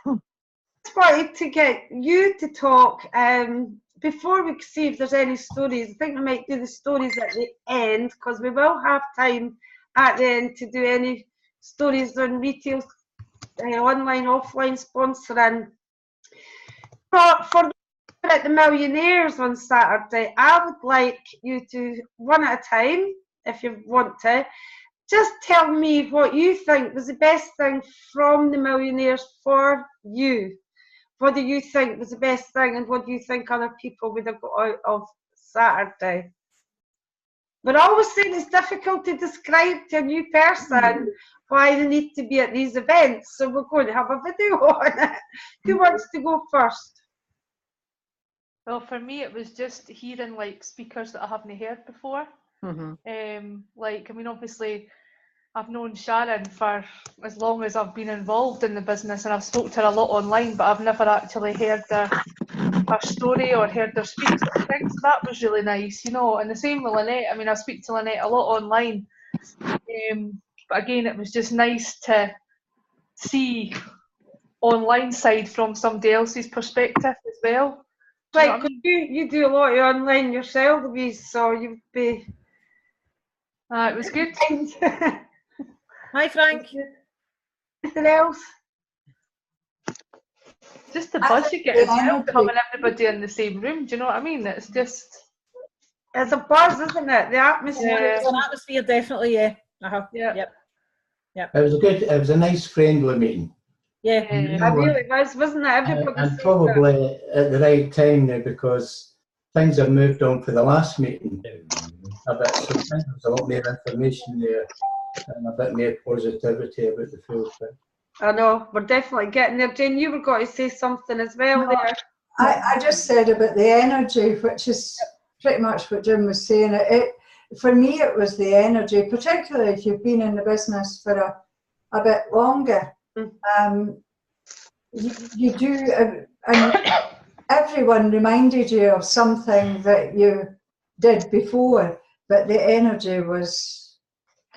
just wanted to get you to talk before we see if there's any stories. I think we might do the stories at the end, because we will have time at the end to do any stories on retail, online, offline sponsoring. But for at the Millionaires on Saturday, I would like you to, one at a time, if you want to, just tell me what you think was the best thing from the Millionaires for you. What do you think was the best thing, and what do you think other people would have got out of Saturday? We're always saying it's difficult to describe to a new person why they need to be at these events, so we're going to have a video on it. Who wants to go first? Well, for me, it was just hearing like speakers that I haven't heard before. Like, I mean, obviously, I've known Sharon for as long as I've been involved in the business, and I've spoken to her a lot online, but I've never actually heard her story or heard her speak. So I think that was really nice, you know. And the same with Lynette. I mean, I speak to Lynette a lot online, but again, it was just nice to see online side from somebody else's perspective as well. Right, because you do a lot of online yourself, Louise, so you'd be... it was good. Hi, Frank. Anything else? Just the buzz you get as well, having everybody in the same room, do you know what I mean? It's just... It's a buzz, isn't it? The atmosphere. Yeah. It's an atmosphere, definitely, yeah. Yep. It was a nice, friendly meeting. Yeah, it really was, wasn't it? Everybody and probably at the right time now, because things have moved on for the last meeting a bit, so there's a lot more information there and a bit more positivity about the full thing. I know, we're definitely getting there. Jane, you were going to say something as well there. I just said about the energy, which is pretty much what Jim was saying. For me, it was the energy, particularly if you've been in the business for a bit longer. You do, and everyone reminded you of something that you did before, but the energy was,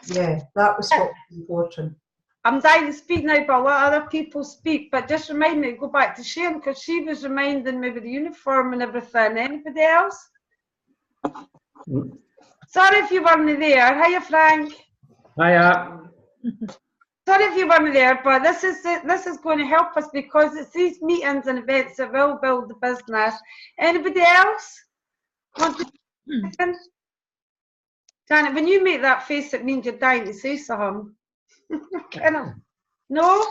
yeah, that was what was important. I'm dying to speak now, but a lot of other people speak, but just remind me to go back to Sharon, because she was reminding me with the uniform and everything. Anybody else? Sorry if you weren't there. Hiya, Frank. Hiya. Sorry if you weren't there, but this is going to help us, because it's these meetings and events that will build the business. Anybody else? Janet, when you make that face, it means you're dying to say something. No?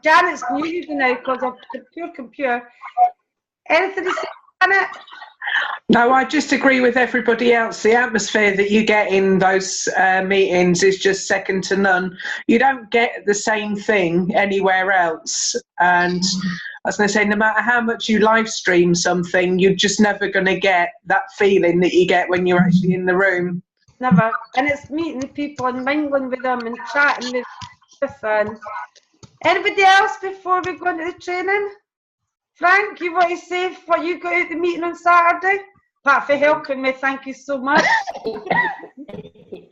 Janet's muted now because of the pure computer. Anything to say, Janet? No, I just agree with everybody else. The atmosphere that you get in those meetings is just second to none. You don't get the same thing anywhere else. And as I say, no matter how much you live stream something, you're just never going to get that feeling that you get when you're actually in the room. Never. And it's meeting the people and mingling with them and chatting with them. Anybody else before we go into the training? Frank, you want to say what you got out the meeting on Saturday? Pat, for helping me, thank you so much.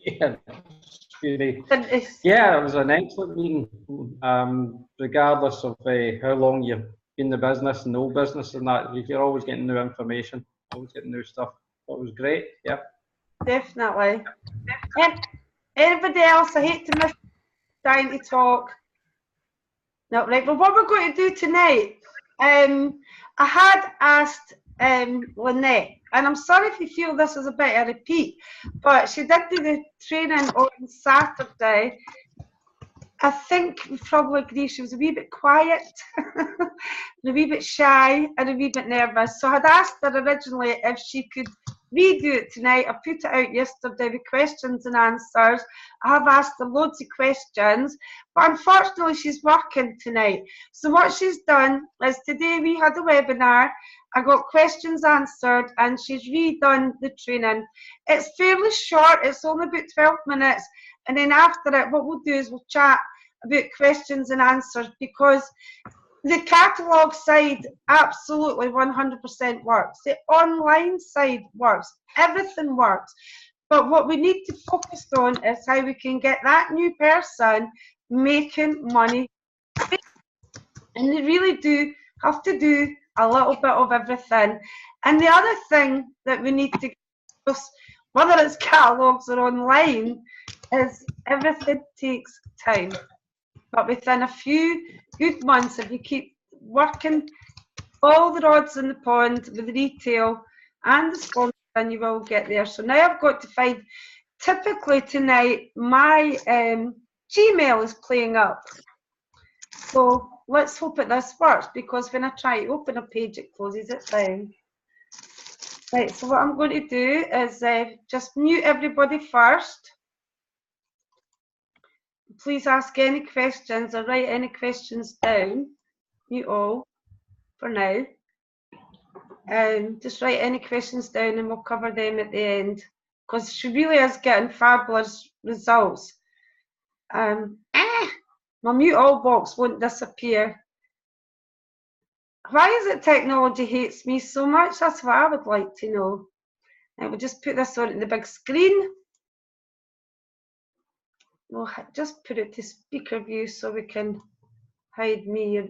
Yeah, it was an excellent meeting, regardless of how long you've been in the business and no business and that. You're always getting new information, always getting new stuff. It was great, yeah. Definitely. Anybody else? I hate to miss time to talk. No, right, well, what we're going to do tonight, I had asked Lynette, and I'm sorry if you feel this is a bit of a repeat, but she did do the training on Saturday. I think we probably agree she was a wee bit quiet, a wee bit shy, and a wee bit nervous. So I had asked her originally if she could redo it tonight. I put it out yesterday with questions and answers. I have asked her loads of questions, but unfortunately she's working tonight. So what she's done is today we had a webinar. I got questions answered and she's redone the training. It's fairly short, it's only about 12 minutes. And then after it, what we'll do is we'll chat about questions and answers, because the catalogue side absolutely 100% works. The online side works. Everything works. But what we need to focus on is how we can get that new person making money. And they really do have to do a little bit of everything. And the other thing that we need to, whether it's catalogues or online, is everything takes time. But within a few good months, if you keep working all the rods in the pond with retail and the sponsor, then you will get there. So now I've got to find, typically tonight, my Gmail is playing up. So let's hope that this works, because when I try to open a page, it closes it down. Right, so what I'm going to do is just mute everybody first. Please ask any questions or write any questions down. Mute all for now. Just write any questions down and we'll cover them at the end, because she really is getting fabulous results. My mute all box won't disappear. Why is it technology hates me so much? That's what I would like to know. And we'll just put this on the big screen. We'll just put it to speaker view so we can hide me and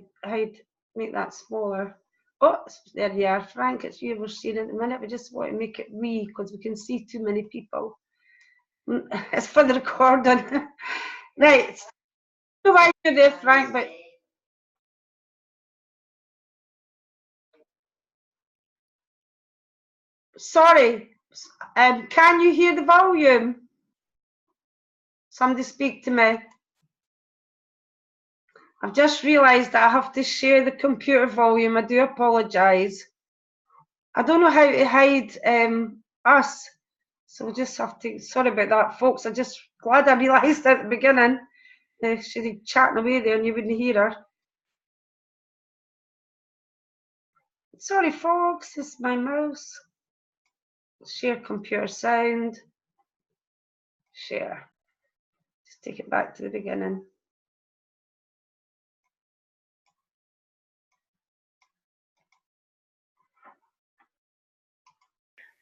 make that smaller. Oh, there you are, Frank. It's you we're seeing at the minute. We just want to make it wee because we can see too many people. It's for the recording. Right. So why you're there, Frank, but sorry. Can you hear the volume? Somebody speak to me. I've just realised that I have to share the computer volume. I do apologise. I don't know how to hide us, so we'll just have to. Sorry about that, folks. I'm just glad I realised at the beginning. She'd be chatting away there and you wouldn't hear her. Sorry, folks. It's my mouse. Share computer sound. Share. Just take it back to the beginning.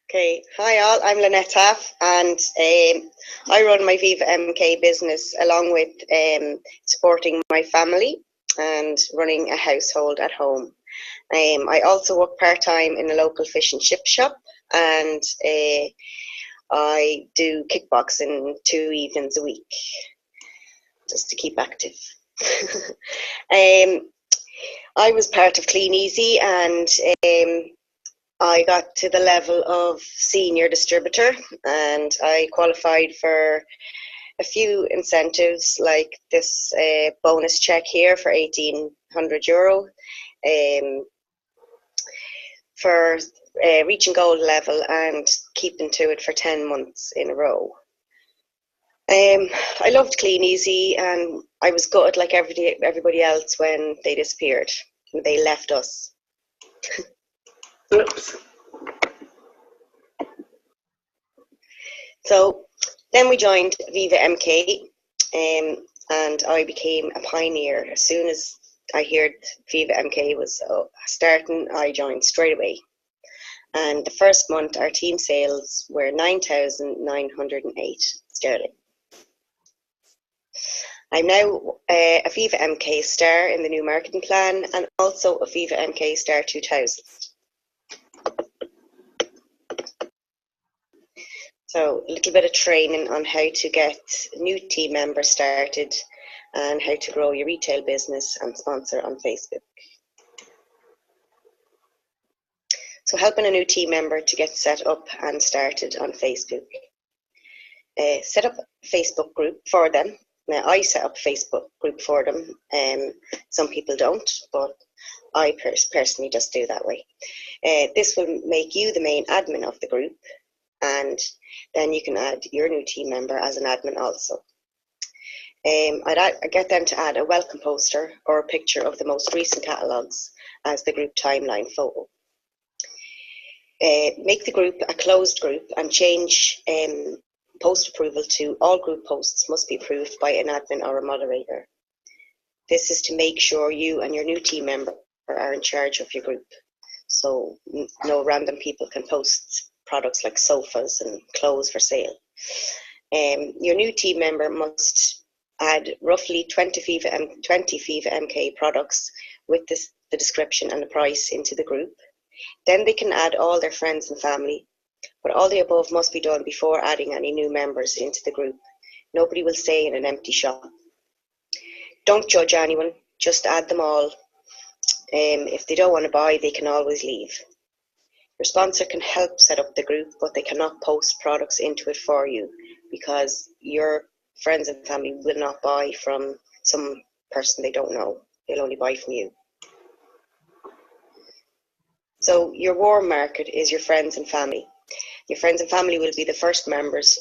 Okay, hi all, I'm Lynette Taaffe, and I run my Viva MK business along with supporting my family and running a household at home. I also work part-time in a local fish and chip shop, and I do kickboxing 2 evenings a week, just to keep active. I was part of Clean Easy, and I got to the level of senior distributor, and I qualified for a few incentives like this bonus check here for €1,800 for reaching gold level and keeping to it for 10 months in a row. I loved Clean Easy, and I was gutted like everybody else when they disappeared. They left us. Oops. So then we joined Viva MK, and I became a pioneer. As soon as I heard Viva MK was starting, I joined straight away. And the first month, our team sales were 9,908 sterling. I'm now a Viva MK Star in the new marketing plan, and also a Viva MK Star 2000. So a little bit of training on how to get new team members started and how to grow your retail business and sponsor on Facebook. So helping a new team member to get set up and started on Facebook. Set up a Facebook group for them. Now I set up a Facebook group for them. Some people don't, but I personally just do that way. This will make you the main admin of the group, and then you can add your new team member as an admin also. I get them to add a welcome poster or a picture of the most recent catalogues as the group timeline photo. Make the group a closed group and change post approval to all group posts must be approved by an admin or a moderator. This is to make sure you and your new team member are in charge of your group, so no random people can post products like sofas and clothes for sale. Your new team member must add roughly 20 Viva MK products with the description and the price into the group. Then they can add all their friends and family, but all the above must be done before adding any new members into the group. Nobody will stay in an empty shop. Don't judge anyone, just add them all. If they don't want to buy, they can always leave. Your sponsor can help set up the group, but they cannot post products into it for you because your friends and family will not buy from some person they don't know. They'll only buy from you. So your warm market is your friends and family. Your friends and family will be the first members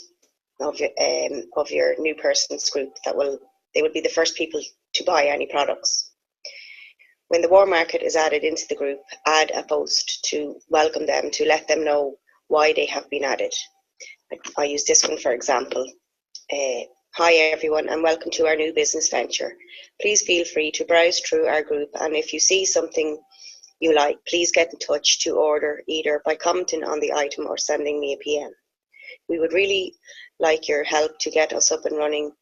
of your new person's group. They will be the first people to buy any products. When the warm market is added into the group, add a post to welcome them, to let them know why they have been added. I use this one for example. Hi everyone and welcome to our new business venture. Please feel free to browse through our group, and if you see something you like, please get in touch to order either by commenting on the item or sending me a PM. We would really like your help to get us up and running.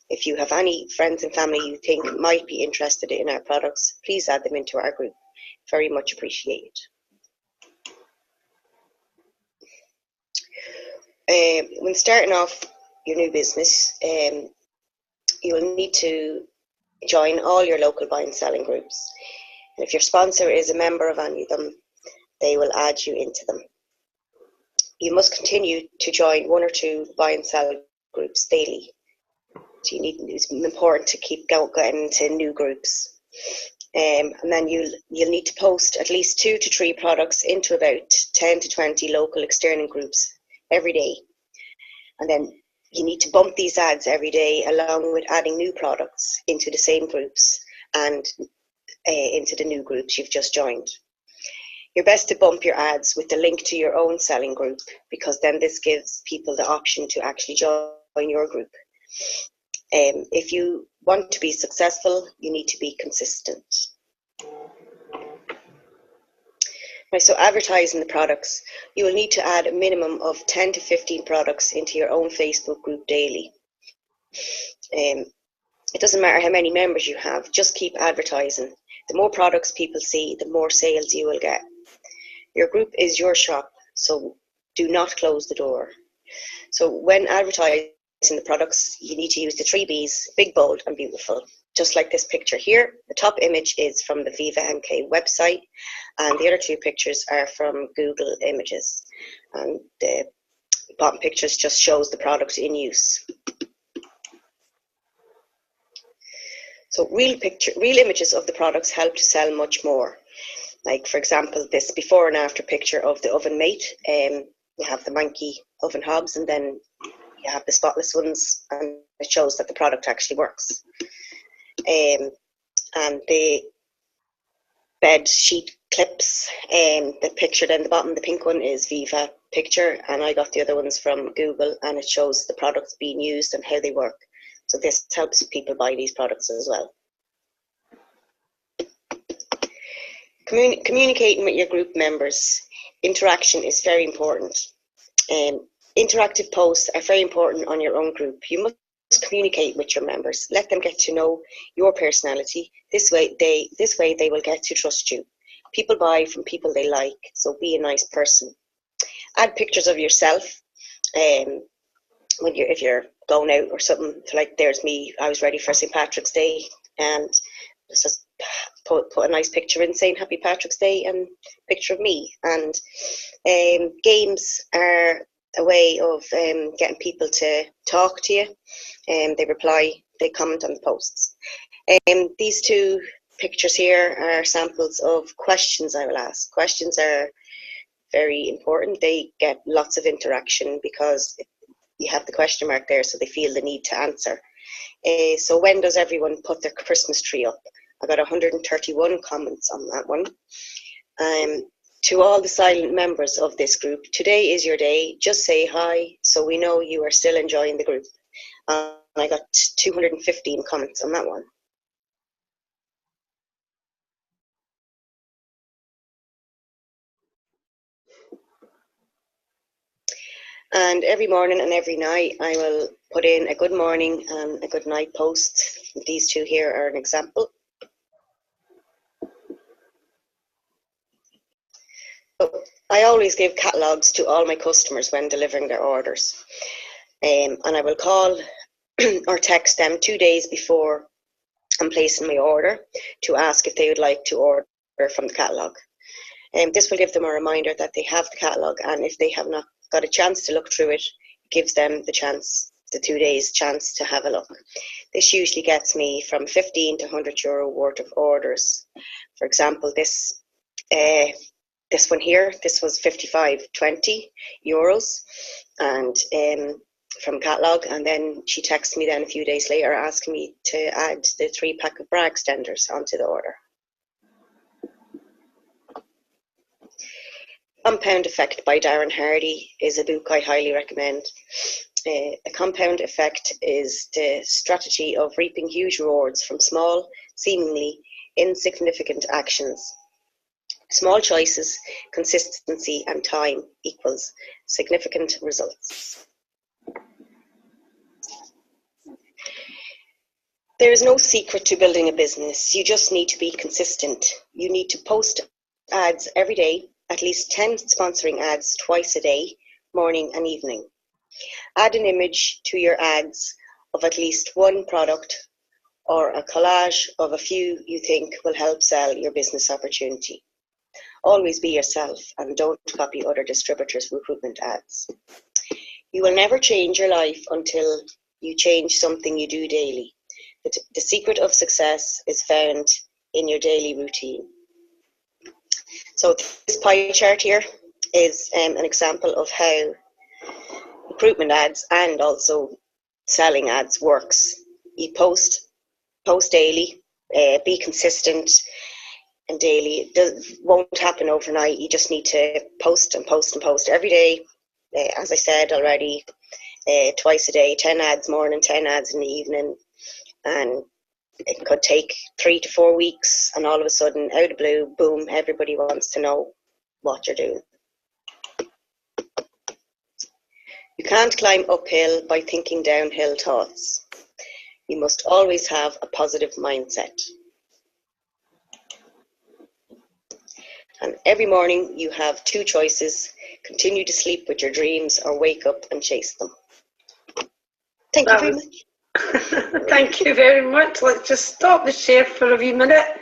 If you have any friends and family you think might be interested in our products, please add them into our group. Very much appreciated. When starting off your new business, you will need to join all your local buying and selling groups. And if your sponsor is a member of any of them, they will add you into them. You must continue to join 1 or 2 buy and sell groups daily. So it's important to keep getting into new groups. And then you'll need to post at least 2 to 3 products into about 10 to 20 local external groups every day. And then you need to bump these ads every day along with adding new products into the same groups and into the new groups you've just joined. You're best to bump your ads with the link to your own selling group, because then this gives people the option to actually join your group. If you want to be successful, you need to be consistent. Right, so advertising the products, you will need to add a minimum of 10 to 15 products into your own Facebook group daily. It doesn't matter how many members you have, just keep advertising. The more products people see, the more sales you will get. Your group is your shop, so do not close the door. So when advertising the products, you need to use the 3 Bs, big, bold and beautiful. Just like this picture here, the top image is from the Viva MK website and the other 2 pictures are from Google Images. And the bottom pictures just shows the product in use. So real images of the products help to sell much more. Like for example, this before and after picture of the oven mate. You have the manky oven hobs and then you have the spotless ones, and it shows that the product actually works. And the bed sheet clips, the picture then the bottom, the pink one is Viva picture, and I got the other ones from Google, and it shows the products being used and how they work. So this helps people buy these products as well. Communicating with your group members. Interaction is very important. Interactive posts are very important on your own group. You must communicate with your members. Let them get to know your personality. This way they will get to trust you. People buy from people they like, so be a nice person. Add pictures of yourself. If you're going out or something, like there's me, I was ready for St. Patrick's Day, and just put a nice picture in saying Happy Patrick's Day and picture of me. And games are a way of getting people to talk to you, and they reply, they comment on the posts. These 2 pictures here are samples of questions I will ask. Questions are very important. They get lots of interaction because you have the question mark there, so they feel the need to answer. So when does everyone put their Christmas tree up? I got 131 comments on that one. To all the silent members of this group, today is your day. Just say hi so we know you are still enjoying the group. I got 215 comments on that one. And every morning and every night I will put in a good morning and a good night post. These two here are an example. I always give catalogues to all my customers when delivering their orders. And I will call or text them 2 days before I'm placing my order to ask if they would like to order from the catalogue. This will give them a reminder that they have the catalogue, and if they have not got a chance to look through it, it gives them the chance, the 2 days chance to have a look. This usually gets me from 15 to €100 worth of orders. For example, this one here, this was €55.20, and from catalogue, and then she texted me then a few days later asking me to add the 3-pack of bra extenders onto the order. Compound Effect by Darren Hardy is a book I highly recommend. A compound effect is the strategy of reaping huge rewards from small, seemingly insignificant actions. Small choices, consistency, and time equals significant results. There is no secret to building a business. You just need to be consistent. You need to post ads every day, at least 10 sponsoring ads twice a day, morning and evening. Add an image to your ads of at least one product or a collage of a few you think will help sell your business opportunity. Always be yourself and don't copy other distributors' recruitment ads. You will never change your life until you change something you do daily. The secret of success is found in your daily routine. So this pie chart here is an example of how recruitment ads and also selling ads works. You post daily, be consistent and daily. It won't happen overnight. You just need to post and post and post every day. As I said already, twice a day, 10 ads morning, 10 ads in the evening. And it could take 3 to 4 weeks, and all of a sudden, out of the blue, boom, everybody wants to know what you're doing. You can't climb uphill by thinking downhill thoughts. You must always have a positive mindset. And every morning you have 2 choices: continue to sleep with your dreams or wake up and chase them. Thank you very much. Thank you very much. Let's just stop the share for a wee minute.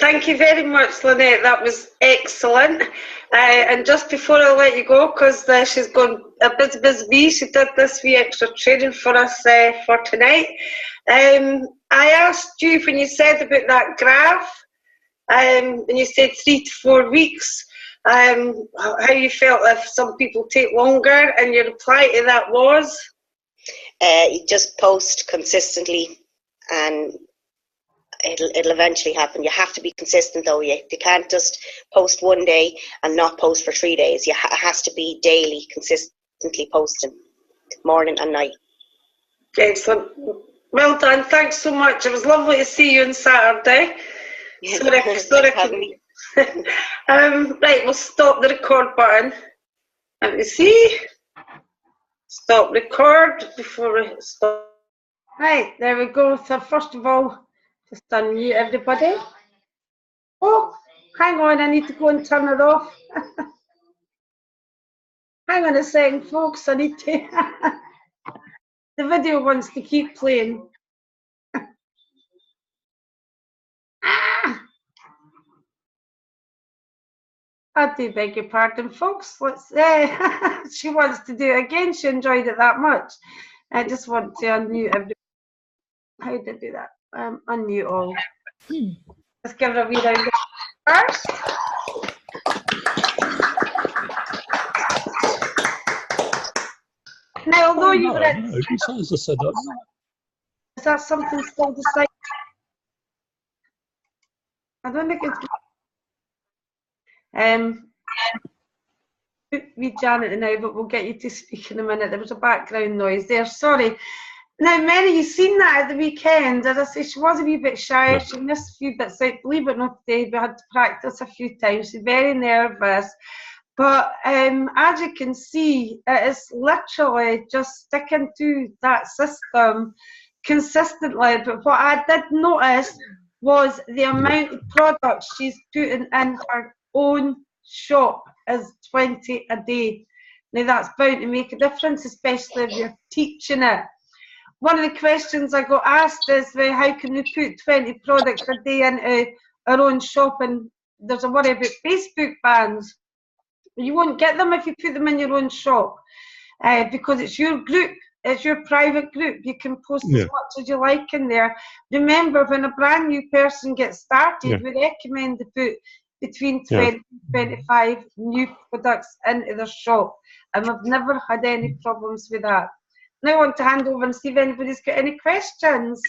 Thank you very much, Lynette. That was excellent. And just before I let you go, because she's gone a bit busy, she did this wee extra training for us for tonight. I asked you when you said about that graph, and you said 3 to 4 weeks, how you felt if some people take longer, and your reply to that was? You just post consistently and it'll eventually happen. You have to be consistent though. You can't just post one day and not post for 3 days. It has to be daily, consistently posting, morning and night. Excellent. Well done. Thanks so much. It was lovely to see you on Saturday. Sorry. Right, we'll stop the record button. Let me see. Stop record before we stop. Right, there we go. So first of all, just unmute everybody. Oh, hang on, I need to go and turn it off. Hang on a second, folks, I need to. The video wants to keep playing. I do beg your pardon, folks. Let's. She wants to do it again. She enjoyed it that much. I just want to unmute everybody. How did I do that? Unmute all. Let's give it a wee round first. Now, although you've read, is that something still decided? I don't think it's. We Janet now, but we'll get you to speak in a minute. There was a background noise there. Sorry. Now, Mary, you've seen that at the weekend. As I say, she was a wee bit shy. She missed a few bits out. Believe it or not, today we had to practice a few times. She's very nervous. But as you can see, it is literally just sticking to that system consistently. But what I did notice was the amount of products she's putting in her own shop is 20 a day. Now that's bound to make a difference, especially if you're teaching it. One of the questions I got asked is, well, how can we put 20 products a day into our own shop? And there's a worry about Facebook bans. You won't get them if you put them in your own shop, because it's your group, it's your private group. You can post as much as you like in there. Remember, when a brand new person gets started, we recommend to put between 20 and 25 new products into their shop, and we've never had any problems with that. Now I want to hand over and see if anybody's got any questions.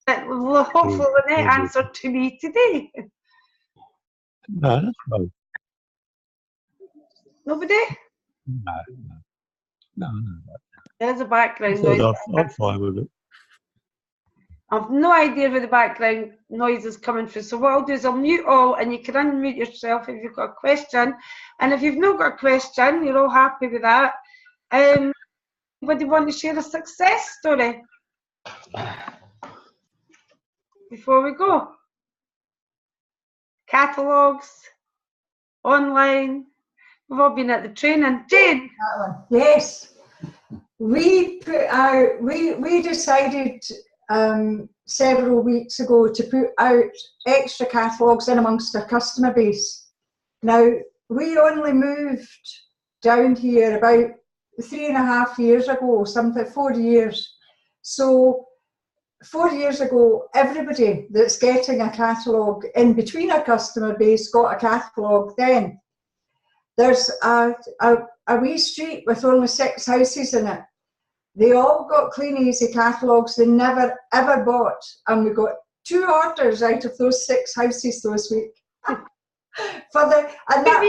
Well, hopefully Lynette answered to me today. No, that's fine. Nobody? No. There's a background noise. I'm fine with it. I've no idea where the background noise is coming from. So what I'll do is I'll mute all, and you can unmute yourself if you've got a question. And if you've not got a question, you're all happy with that. Anybody want to share a success story before we go? Catalogues, online. We've all been at the training. Jane? Yes. We put out, we decided several weeks ago to put out extra catalogues in amongst our customer base. Now, we only moved down here about 3.5 years ago, something, 4 years. So 4 years ago, everybody that's getting a catalogue in between our customer base got a catalogue then. There's a wee street with only 6 houses in it. They all got Clean Easy catalogues they never ever bought, and we got 2 orders out of those 6 houses this week. For the and that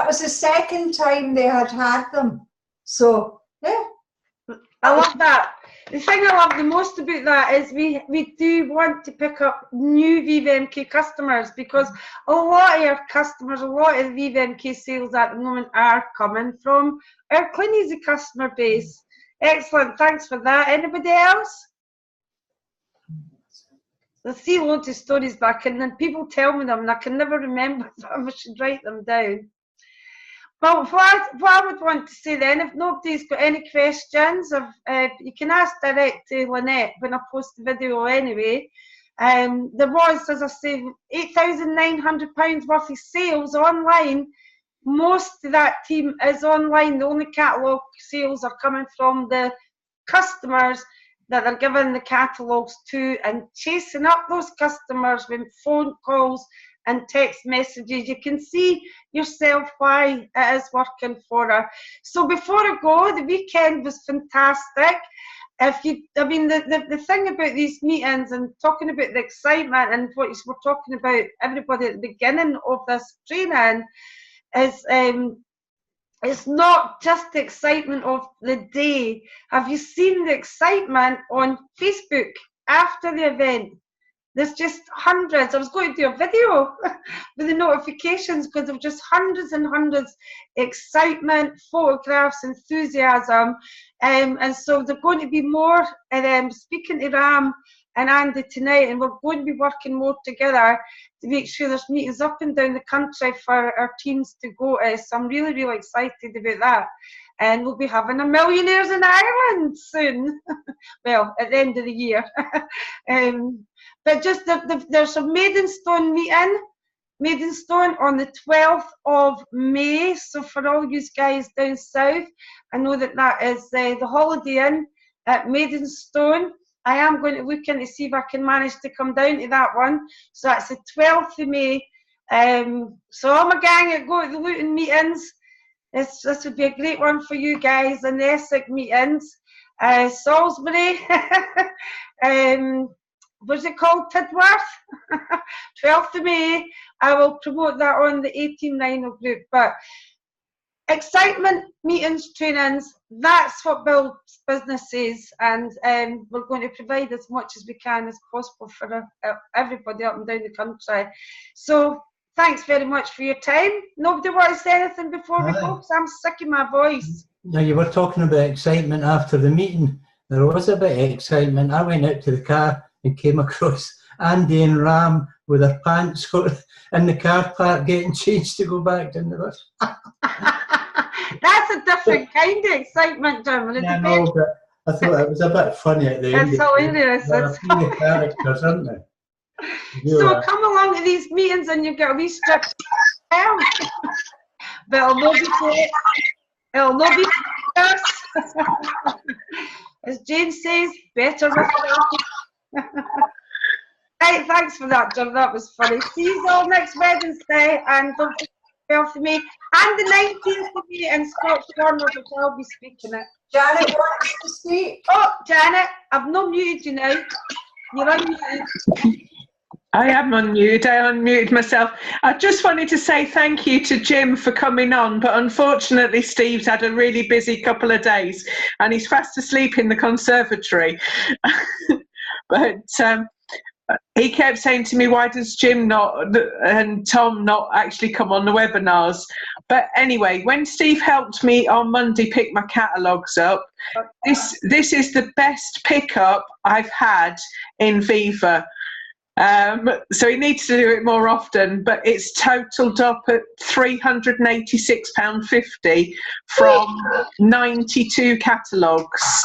was the second time they had them. So yeah, I love that. The thing I love the most about that is we do want to pick up new VVMK customers, because a lot of our customers, a lot of the VVMK sales at the moment are coming from our Clean Easy customer base. Excellent, thanks for that. Anybody else? I see loads of stories back, and then people tell me them and I can never remember them. I should write them down. Well, what I would want to say then, if nobody's got any questions, you can ask direct to Lynette when I post the video anyway. There was, as I say, £8,900 worth of sales online. Most of that team is online. The only catalogue sales are coming from the customers that they're giving the catalogues to, and chasing up those customers with phone calls and text messages. You can see yourself why it is working for her. So before I go, the weekend was fantastic. The thing about these meetings and talking about the excitement and what we're talking about, everybody at the beginning of this training, is it's not just the excitement of the day. Have you seen the excitement on Facebook after the event? There's just hundreds. I was going to do a video with the notifications, because there were just hundreds and hundreds excitement, photographs, enthusiasm. And so they're going to be more speaking to Ram and Andy tonight, and we're going to be working more together to make sure there's meetings up and down the country for our teams to go to. So I'm really, really excited about that. And we'll be having a Millionaires in Ireland soon. Well, at the end of the year. But just there's a Maidstone meeting, Maidstone on the 12th of May. So for all you guys down south, I know that is the Holiday Inn at Maidstone. I am going to look in to see if I can manage to come down to that one. So that's the 12th of May. So all my gang that go to the Luton meetings, this would be a great one for you guys, and the Essex meetings. Salisbury, what's it called, Tidworth? 12th of May. I will promote that on the 1890 group. But excitement, meetings, trainings, that's what builds businesses, and we're going to provide as much as we can as possible for everybody up and down the country. So thanks very much for your time. Nobody want to say anything before we go, because I'm sick of my voice. Now, you were talking about excitement after the meeting. There was a bit of excitement. I went out to the car and came across Andy and Ram with their pants in the car park getting changed to go back down the bus. That's a different kind of excitement, Dermot. Yeah, I know, but I thought it was a bit funny at the end. It's hilarious. There are a few characters, aren't there? So come along to these meetings and you get a wee strip down. But it'll not be great. It'll not be us. As Jane says, better with us. Right, thanks for that, Jim. That was funny. See you all next Wednesday, and don't forget for me. And the 19th of May in Scotch Corner, which I'll be speaking at. Janet wants to speak. Oh, Janet, I've not muted you now. You're unmuted. I am unmuted. I unmuted myself. I just wanted to say thank you to Jim for coming on, but unfortunately Steve's had a really busy couple of days and he's fast asleep in the conservatory. But he kept saying to me, why does Jim not and Tom not actually come on the webinars? But anyway, when Steve helped me on Monday pick my catalogues up, this is the best pickup I've had in Viva. So he needs to do it more often, but it's totaled up at £386.50 from 92 catalogues.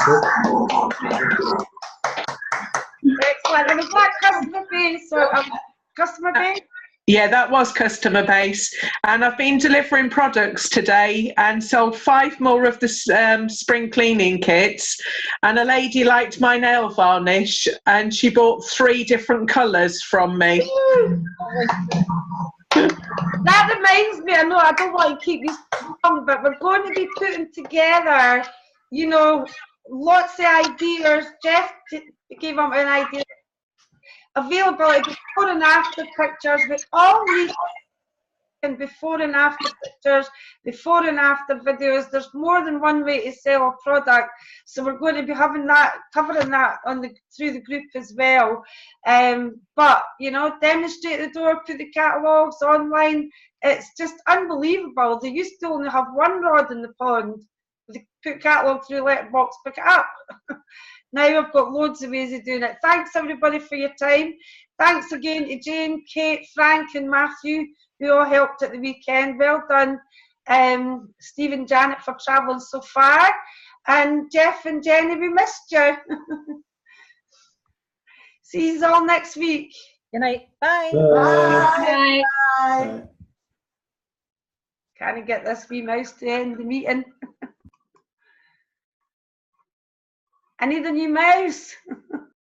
Excellent. And is that customer base or customer base? Yeah, that was customer base. And I've been delivering products today and sold 5 more of the spring cleaning kits. And a lady liked my nail varnish and she bought 3 different colours from me. That reminds me, I know I don't want to keep you long, but we're going to be putting together, you know, lots of ideas. Jeff gave up an idea. Availability before and after pictures. We all need before and after pictures, before and after videos. There's more than one way to sell a product, so we're going to be having that, covering that on through the group as well. But you know, demonstrate the door, put the catalogues online. It's just unbelievable. They used to only have one rod in the pond. They put catalogue through letterbox, pick it up. Now we've got loads of ways of doing it. Thanks everybody for your time. Thanks again to Jane, Kate, Frank and Matthew who all helped at the weekend. Well done, Steve and Janet, for travelling so far. And Jeff and Jenny, we missed you. See you all next week. Good night. Bye. Bye. Bye. Can I get this wee mouse to end the meeting? I need a new mouse.